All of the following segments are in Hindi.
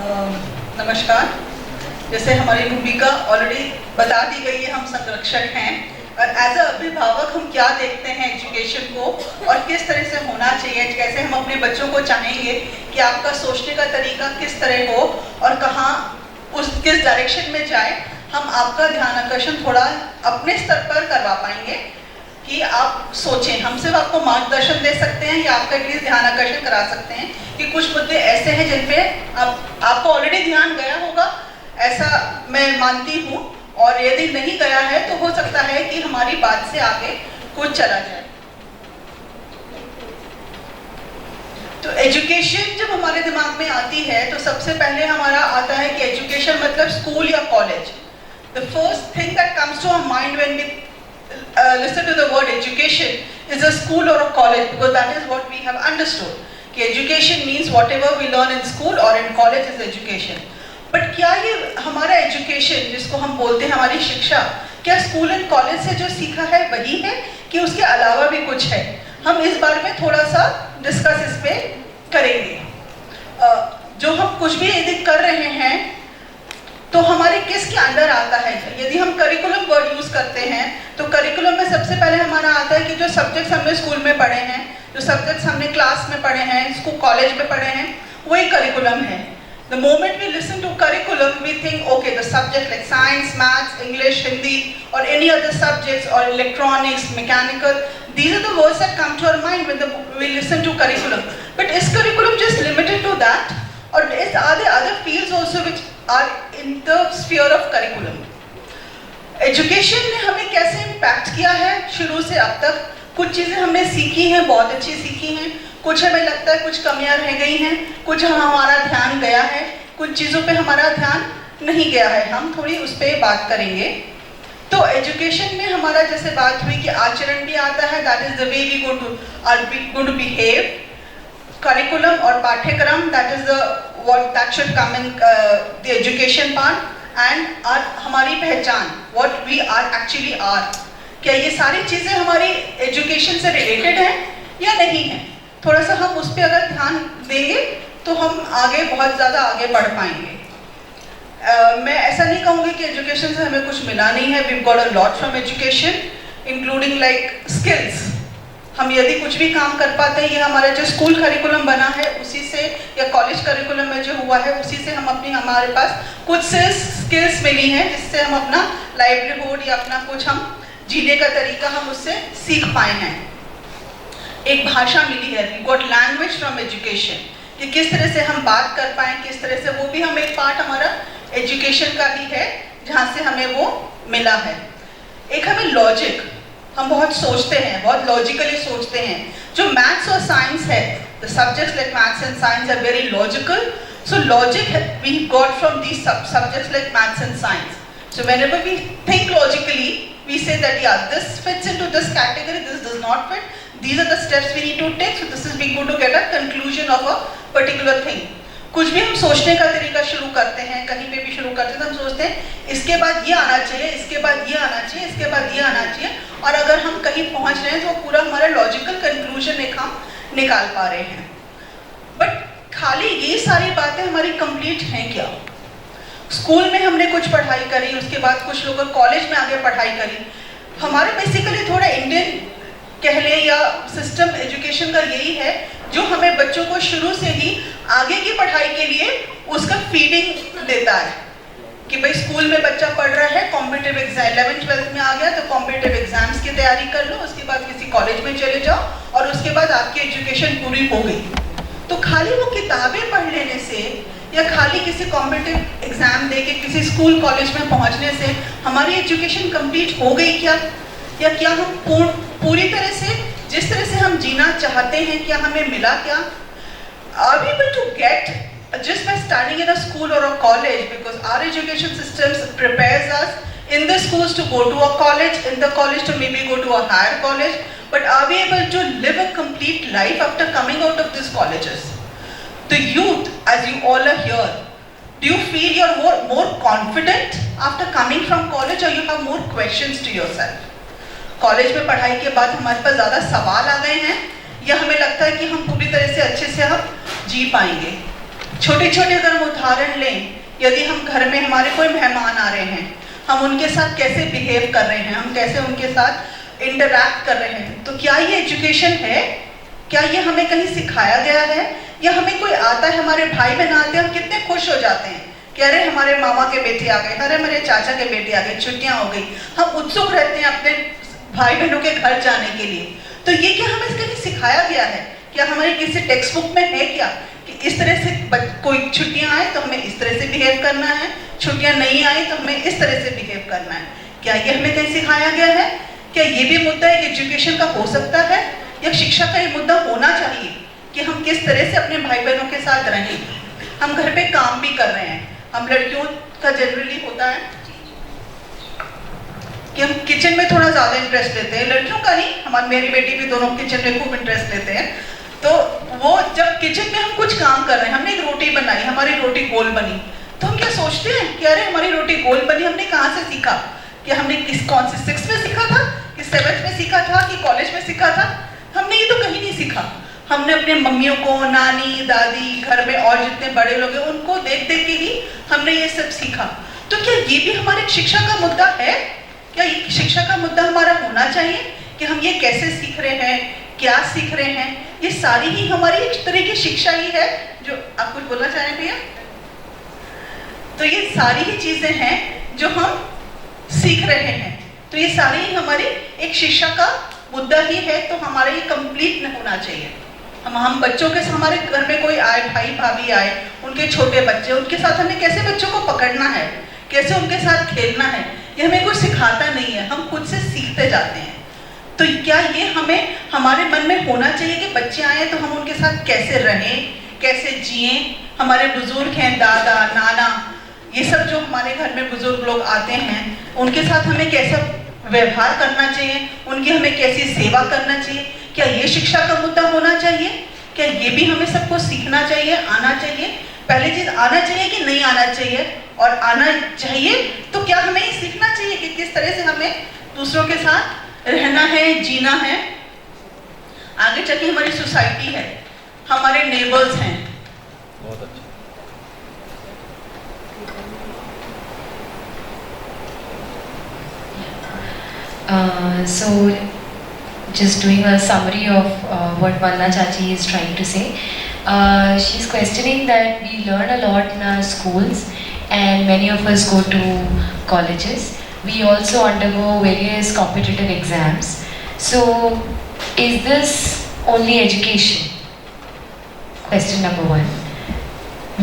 नमस्कार। जैसे हमारी भूमिका ऑलरेडी बता दी गई है, हम संरक्षक हैं और एज अ अभिभावक हम क्या देखते हैं एजुकेशन को और किस तरह से होना चाहिए, कैसे हम अपने बच्चों को चाहेंगे कि आपका सोचने का तरीका किस तरह हो और कहाँ किस डायरेक्शन में जाए। हम आपका ध्यान आकर्षण थोड़ा अपने स्तर पर करवा पाएंगे कि आप सोचें। हम सिर्फ आपको मार्गदर्शन दे सकते हैं या आपका एटलीस्ट ध्यान आकर्षण करा सकते हैं कि कुछ मुद्दे ऐसे हैं जिन पे आपको ऑलरेडी ध्यान गया होगा, ऐसा मैं मानती हूँ। और यदि नहीं गया है तो हो सकता है कि हमारी बात से आगे कुछ चला जाए। तो एजुकेशन जब हमारे दिमाग में आती है तो सबसे पहले हमारा आता है कि एजुकेशन मतलब स्कूल या college. The first thing that comes to our mind when we listen to the word education is a school or a college, because that is what we have understood कि education means whatever we learn in school or in college is education. But क्या ये हमारा education जिसको हम बोलते हैं हमारी शिक्षा, क्या स्कूल एंड कॉलेज से जो सीखा है वही है कि उसके अलावा भी कुछ है? हम इस बारे में थोड़ा सा डिस्कस इस पे करेंगे। जो हम कुछ भी यदि कर रहे हैं तो हमारे किसके अंडर आता है? यदि हम करिकुलम वर्ड यूज करते हैं तो करिकुलम में सबसे पहले हमारा आता है कि जो सब्जेक्ट्स हमने स्कूल में पढ़े हैं, जो सब्जेक्ट्स हमने क्लास में पढ़े हैं, स्कूल कॉलेज में पढ़े हैं, वही करिकुलम है। The moment we listen to curriculum, we think, okay, the subject like science, maths, English, Hindi, or any other subjects, or electronics, mechanical, these are the words that come to our mind when we listen to curriculum. But is curriculum just limited to that? Or are there other fields also which are in the sphere of curriculum? Education ने हमें कैसे इम्पैक्ट किया है शुरू से अब तक? कुछ चीज़ें हमने सीखी हैं, बहुत अच्छी सीखी हैं, कुछ हमें लगता है कुछ कमियां रह गई हैं, कुछ हमारा ध्यान गया है, कुछ चीज़ों पे हमारा ध्यान नहीं गया है। हम थोड़ी उस पर बात करेंगे। तो एजुकेशन में हमारा जैसे बात हुई कि आचरण भी आता है, that is the way we going to behave. Curriculum और पाठ्यक्रम, that is what that should come in the education part, and हमारी पहचान, what we are actually are। क्या ये सारी चीज़ें हमारी एजुकेशन से रिलेटेड हैं या नहीं है? थोड़ा सा हम उस पर अगर ध्यान देंगे तो हम आगे बहुत ज़्यादा आगे बढ़ पाएंगे। मैं ऐसा नहीं कहूँगी कि एजुकेशन से हमें कुछ मिला नहीं है। we've got a lot from education, including like skills। हम यदि कुछ भी काम कर पाते हैं, ये हमारा जो स्कूल करिकुलम बना है उसी से, या कॉलेज करिकुलम में जो हुआ है उसी से हम हमारे पास कुछ स्किल्स मिली हैं जिससे हम अपना लाइवलीहुड या अपना कुछ हम जीने का तरीका हम उससे सीख पाए हैं। एक भाषा मिली है, we got language from education, कि किस तरह से हम बात कर पाएँ, किस तरह से, वो भी हम एक पार्ट हमारा एजुकेशन का ही है जहाँ से हमें वो मिला है। एक हमें लॉजिक, हम बहुत सोचते हैं, बहुत लॉजिकली सोचते हैं। जो मैथ्स और साइंस है, the subjects like maths and science are very logical, so logic we got from these subjects like maths and science. So whenever we think logically, we say that yeah, this fits into this category, this does not fit, these are the steps we need to take, so this is we go to get a conclusion of a particular thing। कुछ भी हम सोचने का तरीका शुरू करते हैं, कहीं पे भी शुरू करते हैं तो हम सोचते हैं इसके बाद ये आना चाहिए, इसके बाद ये आना चाहिए, इसके बाद ये आना चाहिए, और अगर हम कहीं पहुंच रहे हैं तो पूरा हमारा लॉजिकल कंक्लूजन एक हम निकाल पा रहे हैं। बट खाली ये सारी बातें हमारी कंप्लीट हैं क्या? स्कूल में हमने कुछ पढ़ाई करी, उसके बाद कुछ लोग कॉलेज में आगे पढ़ाई करी। हमारे बेसिकली थोड़ा इंडियन कह लें या सिस्टम एजुकेशन का यही है, जो हमें बच्चों को शुरू से ही आगे की पढ़ाई के लिए उसका फीडिंग देता है कि भाई स्कूल में बच्चा पढ़ रहा है, कॉम्पिटिटिव एग्जाम 11th-12th में आ गया तो कॉम्पिटिटिव एग्जाम्स की तैयारी कर लो, उसके बाद किसी कॉलेज में चले जाओ और उसके बाद आपकी एजुकेशन पूरी हो गई। तो खाली वो किताबें पढ़ लेने से या खाली किसी कॉम्पिटिटिव एग्जाम दे के किसी स्कूल कॉलेज में पहुंचने से हमारी एजुकेशन कंप्लीट हो गई क्या? या क्या हम पूरी तरह से जिस तरह से हम जीना चाहते हैं क्या हमें मिला क्या? Are we able to get just by studying in a school or a college, because our education systems prepares us in the schools to go to a college, in the college to maybe go to a higher college, but are we able to live a complete life after coming out of these colleges? The youth, as you all are here, do you feel you're more confident after coming from college, or you have more questions to yourself? College में पढ़ाई के बाद हमारे पास ज़्यादा सवाल आ गए हैं या हमें लगता है कि हम पूरी तरह से अच्छे से हम जी पाएंगे? छोटे छोटे अगर हम उदाहरण लें, यदि हम घर में हमारे कोई मेहमान आ रहे हैं, हम उनके साथ कैसे बिहेव कर रहे हैं, हम कैसे उनके साथ इंटरैक्ट कर रहे हैं, तो क्या ये एजुकेशन है? क्या ये हमें कहीं सिखाया गया है? या हमें कोई आता है, हमारे भाई बहन आते हैं, हम कितने खुश हो जाते हैं कि अरे हमारे मामा के बेटे आ गए, अरे हमारे चाचा के बेटे आ गए, छुट्टियां हो गई, हम उत्सुक रहते हैं अपने भाई बहनों के घर जाने के लिए। तो ये क्या हमें कहीं सिखाया गया है? क्या हमारे किसी टेक्स्ट बुक में है क्या कि इस तरह से कोई छुट्टियां आए तो हमें इस तरह से बिहेव करना है, छुट्टियां नहीं आई तो हमें इस तरह से बिहेव करना है? क्या ये हमें कहीं सिखाया गया है? क्या ये भी मुद्दा एक एजुकेशन का हो सकता है, या शिक्षा का ये मुद्दा होना चाहिए कि हम किस तरह से अपने भाई बहनों के साथ रहें? हम घर पे काम भी कर रहे हैं, हम लड़कियों का जनरली होता है कि हम किचन में थोड़ा ज्यादा इंटरेस्ट लेते हैं, लड़कियों का नहीं, हमारी मेरी बेटी भी दोनों किचन में खूब इंटरेस्ट लेते हैं। तो वो जब किचन में हम कुछ काम कर रहे हैं, हमने एक रोटी बनाई, हमारी रोटी गोल बनी, तो हम क्या सोचते हैं कि अरे हमारी रोटी गोल बनी, हमने कहाँ से सीखा? कि हमने कौन से 6th में सीखा था कि 7th में सीखा था कि कॉलेज में सीखा था? हमने ये तो कहीं नहीं सीखा। हमने अपने मम्मियों को, नानी दादी, घर में और जितने बड़े लोग हैं उनको देख देख के ही हमने ये सब सीखा। तो क्या ये भी हमारे शिक्षा का मुद्दा है? क्या ये शिक्षा का मुद्दा हमारा होना चाहिए कि हम ये कैसे सीख रहे हैं, क्या सीख रहे हैं? ये सारी ही हमारी एक तरह की शिक्षा ही है। जो आप कुछ बोलना चाह रहे हैं भैया? तो ये सारी ही चीजें हैं जो हम सीख रहे हैं, तो ये सारी ही हमारी एक शिक्षा का मुद्दा ही है। तो हमारा ये कंप्लीट न होना चाहिए। हम बच्चों के, हमारे घर में कोई आए, भाई भाभी आए, उनके छोटे बच्चे, उनके साथ हमें कैसे बच्चों को पकड़ना है, कैसे उनके साथ खेलना है, ये हमें कोई सिखाता नहीं है, हम खुद से सीखते जाते हैं। तो क्या ये हमें हमारे मन में होना चाहिए कि बच्चे आए तो हम उनके साथ कैसे रहें, कैसे जिए? हमारे बुजुर्ग हैं, दादा नाना, ये सब जो हमारे घर में बुजुर्ग लोग आते हैं, उनके साथ हमें कैसा व्यवहार करना चाहिए, उनकी हमें कैसी सेवा करना चाहिए? क्या ये शिक्षा का मुद्दा होना चाहिए? क्या ये भी हमें सबको सीखना चाहिए, आना चाहिए? पहली चीज आना चाहिए कि नहीं आना चाहिए? और आना चाहिए तो क्या हमें ये सीखना चाहिए कि किस तरह से हमें दूसरों के साथ रहना है, जीना है? आगे चल हमारी सोसाइटी है, हमारे नेबर्स हैं। बहुत अच्छा। So just doing a summary of what Vanna Chachi is trying to say. She's questioning that we learn a lot in our schools and many of us go to colleges. We also undergo various competitive exams. So is this only education? Question number 1.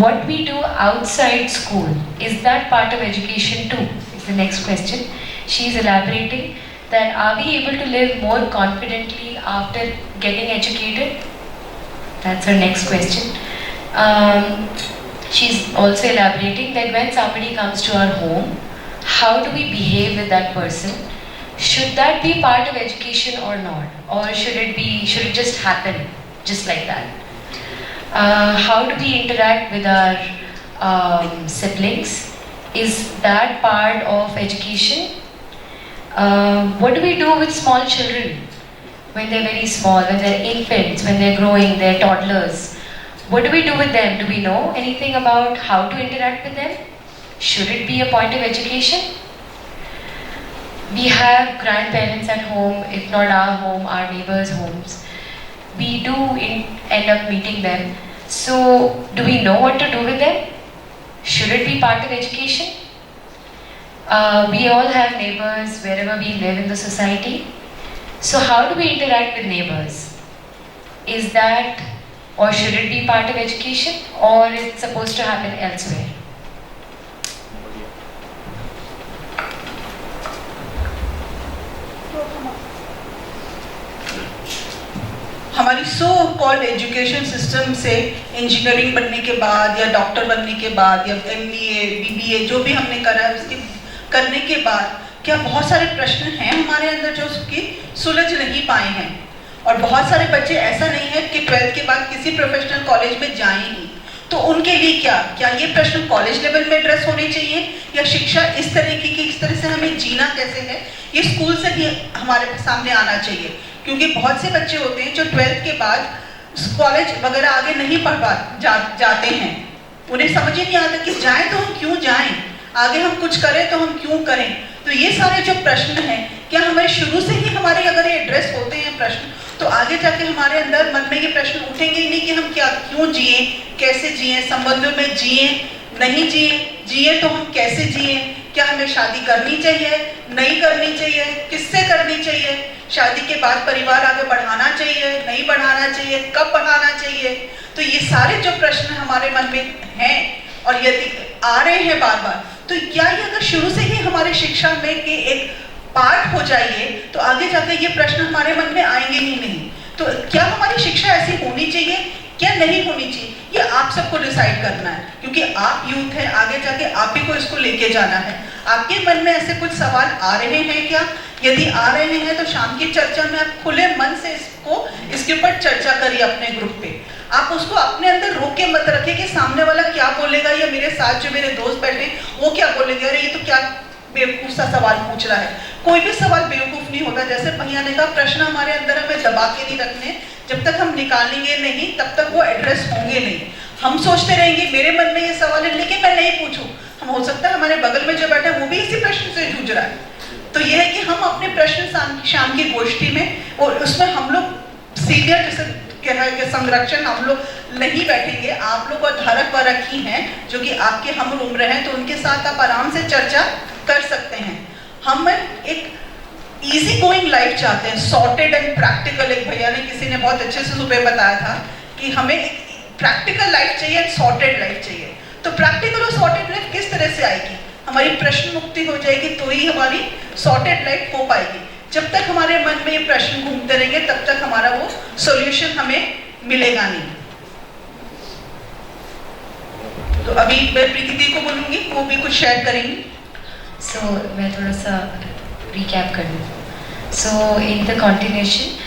What we do outside school, is that part of education too? Is the next question. She's elaborating that are we able to live more confidently after getting educated? That's her next question. She's also elaborating that when somebody comes to our home, how do we behave with that person? Should that be part of education or not? Or should it just happen just like that? How do we interact with our siblings? Is that part of education? What do we do with small children when they're very small, when they're infants, when they're growing, they're toddlers? What do we do with them? Do we know anything about how to interact with them? Should it be a point of education? We have grandparents at home, if not our home, our neighbors' homes. We do end up meeting them. So, do we know what to do with them? Should it be part of education? We all have neighbors wherever we live in the society. So how do we interact with neighbors? Is that, or should it be part of education, or is it supposed to happen elsewhere? हमारी सो कॉल्ड एजुकेशन सिस्टम से इंजीनियरिंग बनने के बाद या डॉक्टर बनने के बाद या MBA, BBA जो भी हमने करा है उसके करने के बाद क्या बहुत सारे प्रश्न हैं हमारे अंदर जो उसकी सुलझ नहीं पाए हैं? और बहुत सारे बच्चे ऐसा नहीं है कि 12th के बाद किसी प्रोफेशनल कॉलेज में जाएं ही, तो उनके लिए क्या ये प्रश्न कॉलेज लेवल में एड्रेस होने चाहिए, या शिक्षा इस तरह की कि इस तरह से हमें जीना कैसे है ये स्कूल से ही हमारे सामने आना चाहिए? क्योंकि बहुत से बच्चे होते हैं जो 12th के बाद कॉलेज वगैरह आगे नहीं पढ़ जाते हैं, उन्हें समझ ही नहीं आता कि जाएं तो हम क्यों जाएं, आगे हम कुछ करें तो हम क्यों करें। तो ये सारे जो प्रश्न हैं, क्या हमें शुरू से ही हमारे अगर ये एड्रेस होते हैं प्रश्न, तो आगे जाके हमारे अंदर मन में ये प्रश्न उठेंगे ही नहीं कि हम क्या क्यों जिए, कैसे जिए, संबंधों में जिए, नहीं जिए, जिए तो हम कैसे जिए, क्या हमें शादी करनी चाहिए, नहीं करनी चाहिए, किससे करनी चाहिए, शादी के बाद परिवार आगे बढ़ाना चाहिए, नहीं बढ़ाना चाहिए, कब बढ़ाना चाहिए। तो ये सारे जो प्रश्न हमारे मन में हैं और यदि आ रहे हैं बार बार, तो क्या ये अगर शुरू से ही हमारे शिक्षा में के एक पार्ट हो जाइए तो आगे जाकर ये प्रश्न हमारे मन में आएंगे ही नहीं। तो क्या हमारी शिक्षा ऐसी होनी चाहिए, क्या नहीं होनी चाहिए, ये आप सबको डिसाइड करना है, क्योंकि आप यूथ हैं, आगे जाके आप ही को इसको लेके जाना है। आपके मन में ऐसे कुछ सवाल आ रहे हैं क्या? यदि आ रहे हैं तो शाम की चर्चा में आप खुले मन से इसके ऊपर चर्चा करिए अपने ग्रुप पे। आप उसको अपने अंदर रोक के मत रखिए कि सामने वाला क्या बोलेगा, या मेरे साथ जो मेरे दोस्त बैठे वो क्या बोलेंगे, अरे ये तो क्या बेवकूफ सा सवाल पूछ रहा है। कोई भी सवाल बेवकूफ नहीं होता। जैसे भैया ने कहा, प्रश्न हमारे अंदर हमें दबा के नहीं रखने, जब तक हम निकालेंगे नहीं तब तक वो एड्रेस होंगे नहीं। हम सोचते रहेंगे मेरे मन में ये सवाल है लेकिन मैं नहीं पूछूं, हम हो सकता है हमारे बगल में जो बैठा है वो भी इसी प्रश्न से जूझ रहा है। तो यह है कि हम अपने प्रश्न शाम की गोष्ठी में, और उसमें हम लोग सीनियर जैसे के संरक्षण हम लोग नहीं बैठेंगे, आप लोग और धारक वारक ही हैं जो कि आपके हम उम्र हैं, तो उनके साथ आप आराम से चर्चा कर सकते हैं। हम एक इजी गोइंग लाइफ चाहते हैं, सॉर्टेड एंड प्रैक्टिकल। एक भैया ने किसी ने बहुत अच्छे से सुबह बताया था कि हमें एक प्रैक्टिकल लाइफ चाहिए एंड सॉर्टेड लाइफ चाहिए। तो प्रैक्टिकल और सॉर्टेड लाइफ किस तरह से आएगी? हमारी प्रश्न मुक्ति हो जाएगी तो ही हमारी सॉर्टेड लाइफ हो पाएगी। जब तक हमारे मन में ये प्रश्न घूमते रहेंगे तब तक हमारा वो सॉल्यूशन हमें मिलेगा नहीं। तो अभी मैं प्रीति दी को बोलूंगी, वो भी कुछ शेयर करेंगी। So मैं थोड़ा सा recap कर लूँ. So in the continuation,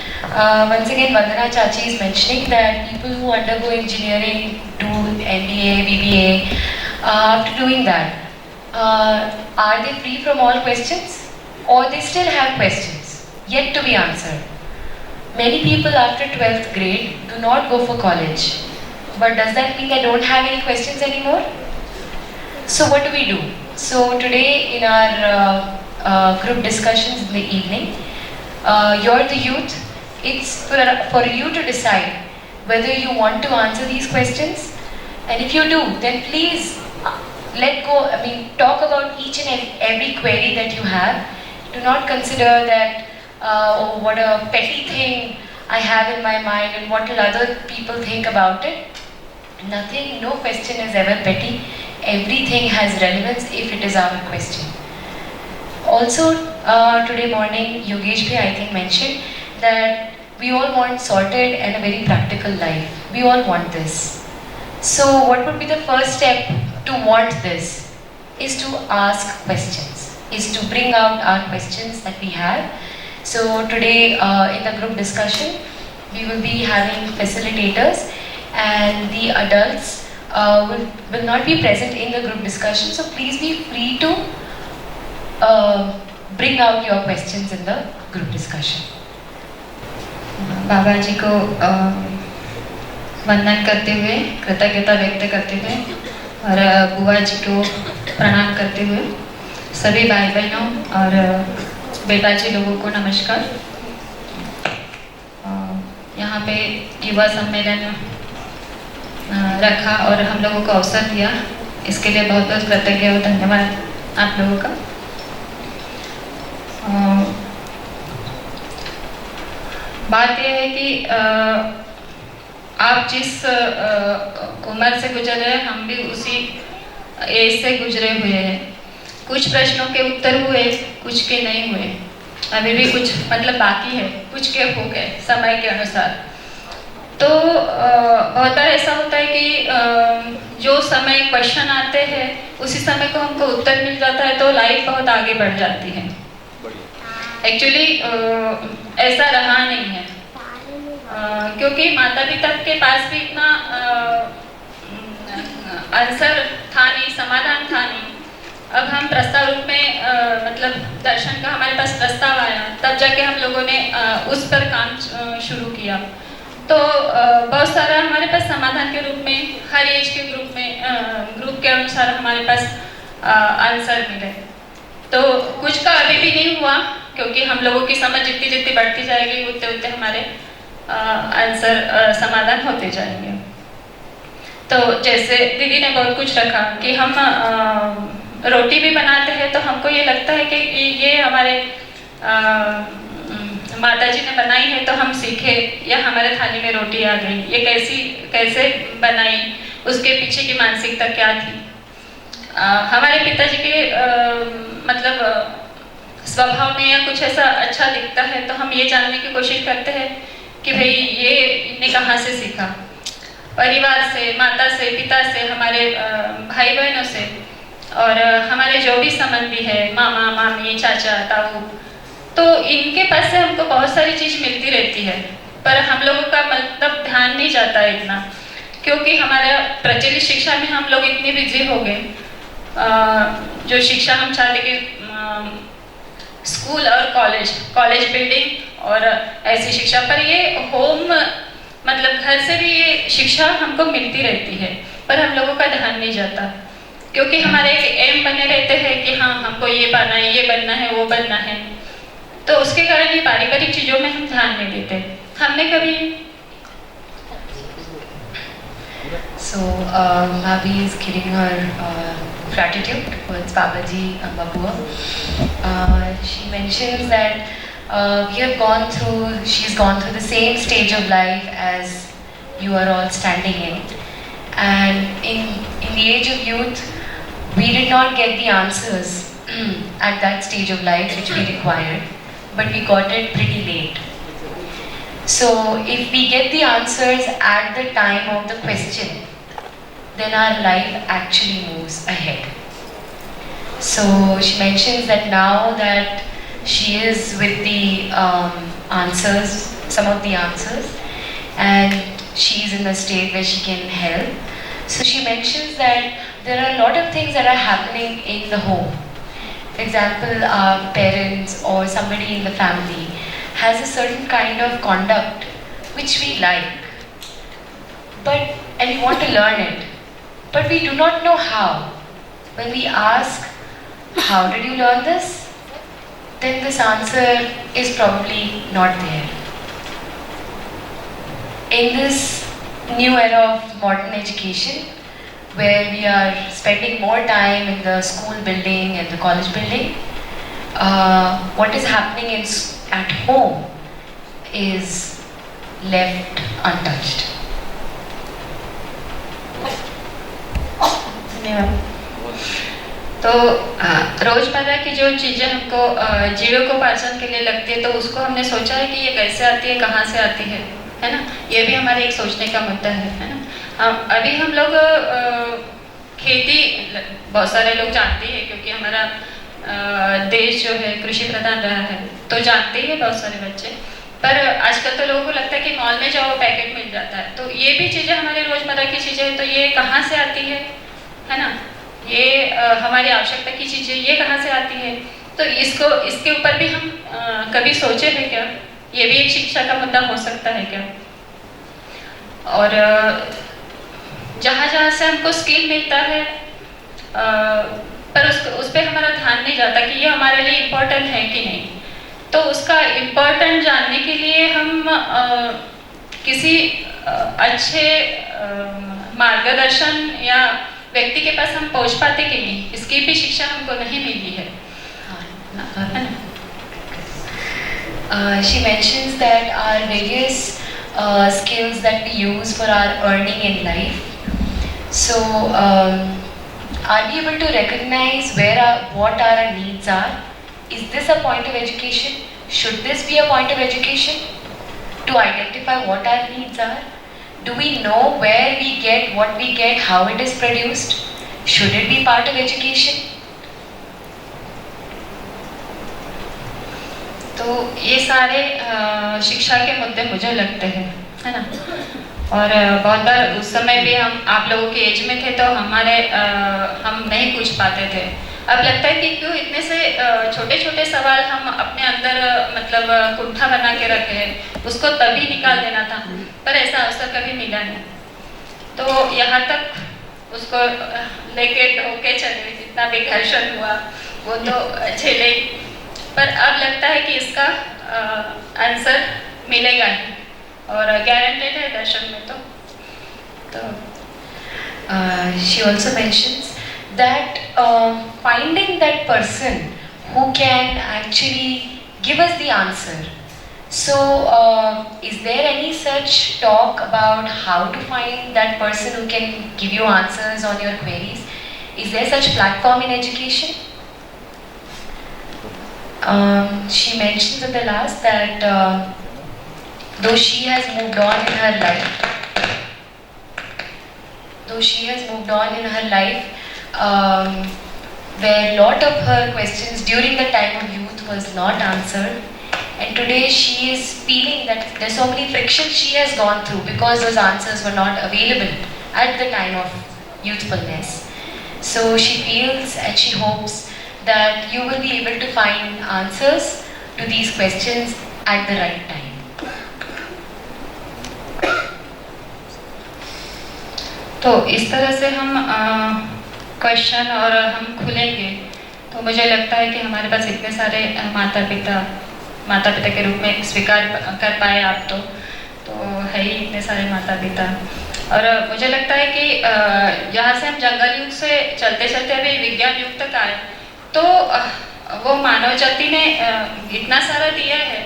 once again Vandana Chachi is mentioning that people who undergo engineering do MBA, BBA. After doing that, are they free from all questions, or they still have questions yet to be answered? Many people after 12th grade do not go for college, but does that mean they don't have any questions anymore? So what do? So today in our group discussions in the evening, you're the youth. It's for you to decide whether you want to answer these questions, and if you do, then please let go. I mean, talk about each and every query that you have. Do not consider that oh, what a petty thing I have in my mind and what will other people think about it. Nothing, no question is ever petty. Everything has relevance if it is our question. Also, today morning, Yogesh bhai I think mentioned that we all want sorted and a very practical life. We all want this. So what would be the first step to want this? Is to ask questions, is to bring out our questions that we have. So today in the group discussion, we will be having facilitators, and the adults will not be present in the group discussion. So please be free to bring out your questions in the group discussion. बाबा जी को वंदन करते हुए, कृतज्ञता व्यक्त करते हुए, और बुआ जी को प्रणाम करते हुए सभी भाई बहनों और बेटा जी लोगों को नमस्कार। यहाँ पे युवा सम्मेलन रखा और हम लोगों को अवसर दिया, इसके लिए बहुत बहुत कृतज्ञ और धन्यवाद आप लोगों का। बात यह है कि आप जिस उम्र से गुजर रहे हैं, हम भी उसी एज से गुजरे हुए हैं। कुछ प्रश्नों के उत्तर हुए, कुछ के नहीं हुए, अभी भी कुछ मतलब बाकी है, कुछ के हो गए समय के अनुसार। तो बहुत बार ऐसा होता है कि जो समय क्वेश्चन आते हैं उसी समय को हमको उत्तर मिल जाता है, तो लाइफ बहुत आगे बढ़ जाती है। एक्चुअली ऐसा रहा नहीं है, क्योंकि माता पिता के पास भी इतना आंसर था नहीं, समाधान था नहीं। अब हम प्रस्ताव रूप में मतलब दर्शन का हमारे पास प्रस्ताव आया, तब जाके हम लोगों ने उस पर काम शुरू किया। तो बहुत सारा हमारे पास समाधान के रूप में हर एज के ग्रुप के अनुसार हमारे पास आंसर मिले। तो कुछ का अभी भी नहीं हुआ, क्योंकि हम लोगों की समझ जितनी जितनी बढ़ती जाएगी उतने उतने हमारे आंसर समाधान होते जाएंगे। तो जैसे दीदी ने बहुत कुछ रखा कि हम रोटी भी बनाते हैं तो हमको ये लगता है कि ये हमारे माता जी ने बनाई है तो हम सीखे, या हमारे थाली में रोटी आ गई, ये कैसे बनाई, उसके पीछे की मानसिकता क्या थी। हमारे पिताजी के मतलब स्वभाव में या कुछ ऐसा अच्छा दिखता है तो हम ये जानने की कोशिश करते हैं कि भाई ये इन्हें कहाँ से सीखा, परिवार से, माता से, पिता से, हमारे भाई बहनों से, और हमारे जो भी संबंधी है, मामा मामी चाचा ताऊ, तो इनके पास से हमको बहुत सारी चीज़ मिलती रहती है, पर हम लोगों का मतलब ध्यान नहीं जाता है इतना, क्योंकि हमारे प्रचलित शिक्षा में हम लोग इतने बिजी हो गए। जो शिक्षा हम चाहते कि स्कूल और कॉलेज बिल्डिंग और ऐसी शिक्षा, पर ये होम मतलब घर से भी ये शिक्षा हमको मिलती रहती है, पर हम लोगों का ध्यान नहीं जाता, क्योंकि हमारे एक एम बने रहते हैं कि हाँ हमको ये बनना है, ये बनना है, वो बनना है, तो उसके कारण ये पारिवारिक चीज़ों में हम ध्यान नहीं देते। हमने कभी So, Bhabhi is giving her gratitude towards Babaji and Babua. She mentions that she's gone through the same stage of life as you are all standing in. And in the age of youth, we did not get the answers at that stage of life which we required, but we got it pretty late. So, if we get the answers at the time of the question, then our life actually moves ahead. So she mentions that now that she is with the answers, some of the answers, and she is in a state where she can help. So she mentions that there are a lot of things that are happening in the home. For example, our parents or somebody in the family has a certain kind of conduct which we like, and we want to learn it. But we do not know how. When we ask, how did you learn this? Then this answer is probably not there. In this new era of modern education, where we are spending more time in the school building and the college building, what is happening at home is left untouched. तो रोजमर्रा की जो चीज़ें हमको जीविकोपार्जन के लिए लगती है, तो उसको हमने सोचा है कि ये कैसे आती है, कहाँ से आती है ना, ये भी हमारे एक सोचने का मुद्दा है ना। अभी हम लोग खेती बहुत सारे लोग जानते हैं, क्योंकि हमारा देश जो है कृषि प्रधान रहा है, तो जानते ही है बहुत सारे बच्चे। पर आजकल तो लोगों को लगता है कि मॉल में जाओ पैकेट मिल जाता है, तो ये भी चीज़ें हमारे रोजमर्रा की चीज़ें हैं, तो ये कहाँ से आती है ना, ये हमारी आवश्यकता की चीज़ें ये कहाँ से आती है। तो इसके ऊपर भी हम कभी सोचे हैं क्या, ये भी एक शिक्षा का मुद्दा हो सकता है क्या। और जहाँ से हमको स्किल मिलता है, पर उस पर हमारा ध्यान नहीं जाता कि ये हमारे लिए इम्पोर्टेंट है कि नहीं। तो उसका इम्पोर्टेंट जानने के लिए हम किसी अच्छे मार्गदर्शन या व्यक्ति के पास हम पहुंच पाते कि नहीं, इसकी भी शिक्षा हमको नहीं मिली है। She mentions that our various skills that we use for our earning in life. So, are we able to recognize what our needs are? Is this a point of education? Should this be a point of education? To identify what our needs are? Do we know where we get what we get, how it is produced? Should it be part of education? तो ये सारे शिक्षा के मुद्दे मुझे लगते हैं, है ना। और बहुत बार उस समय भी हम आप लोगों के एज में थे तो हम नहीं पूछ पाते थे, अब लगता है कि क्यों इतने से छोटे छोटे सवाल हम अपने अंदर मतलब कुंठा बना के रखे हैं, उसको तभी निकाल देना था, पर ऐसा अवसर कभी मिला नहीं। तो यहाँ तक उसको लेके ढोके चले, जितना भी घर्षण हुआ वो तो झेले, पर अब लगता है कि इसका आंसर मिलेगा ही, और गारंटेड है दर्शन में। तो she also mentions that finding that person who can actually give us the answer. So, is there any such talk about how to find that person who can give you answers on your queries? Is there such platform in education? She mentions at the last that though she has moved on in her life, where a lot of her questions during the time of youth was not answered, and today she is feeling that there's so many frictions she has gone through because those answers were not available at the time of youthfulness. So she feels and she hopes that you will be able to find answers to these questions at the right time. तो इस तरह से हम क्वेश्चन और हम खुलेंगे, तो मुझे लगता है कि हमारे पास इतने सारे माता पिता के रूप में स्वीकार कर पाए आप, तो है ही इतने सारे माता पिता। और मुझे लगता है कि यहाँ से हम जंगल युग से चलते चलते अभी विज्ञान युग तक आए, तो वो मानव जाति ने इतना सारा दिया है,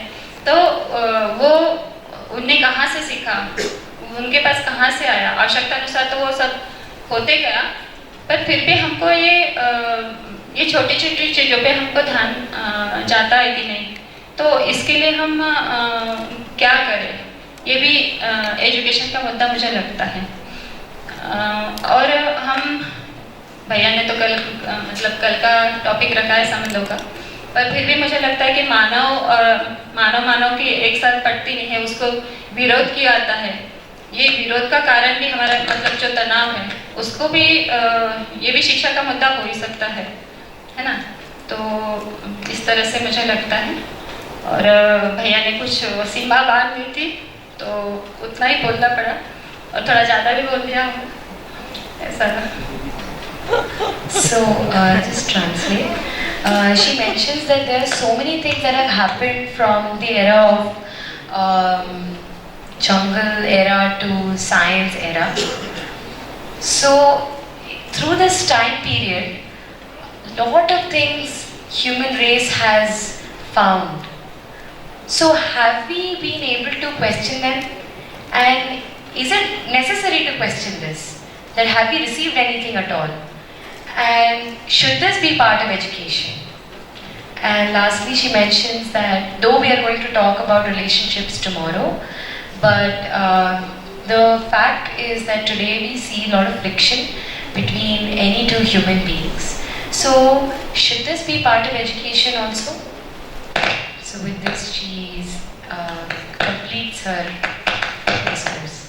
तो वो उनने कहाँ से सीखा, उनके पास कहाँ से आया, आवश्यकता अनुसार तो वो सब होते गया, पर फिर भी हमको ये छोटी छोटी चीज़ों पे हमको ध्यान जाता है कि नहीं, तो इसके लिए हम क्या करें, ये भी एजुकेशन का मुद्दा मुझे लगता है। और हम भैया ने तो कल का टॉपिक रखा है संबंधों का, पर फिर भी मुझे लगता है कि मानव की एक साथ पड़ती नहीं है, उसको विरोध किया जाता है। ये विरोध का कारण भी हमारा मतलब जो तनाव है, उसको भी ये भी शिक्षा का मुद्दा हो ही सकता है ना। तो इस तरह से मुझे लगता है, और भैया ने कुछ सीमा बांध दी थी, तो उतना ही बोलना पड़ा, और थोड़ा ज़्यादा भी बोल दिया ऐसा। So, just translate. She mentions that there are so many things that have happened from the era of jungle era to science era. So, through this time period, lot of things human race has found. So, have we been able to question them? And is it necessary to question this? That have we received anything at all? And should this be part of education? And lastly, she mentions that though we are going to talk about relationships tomorrow, but the fact is that today we see a lot of friction between any two human beings. So, should this be part of education also? So, with this, she completes her discourse.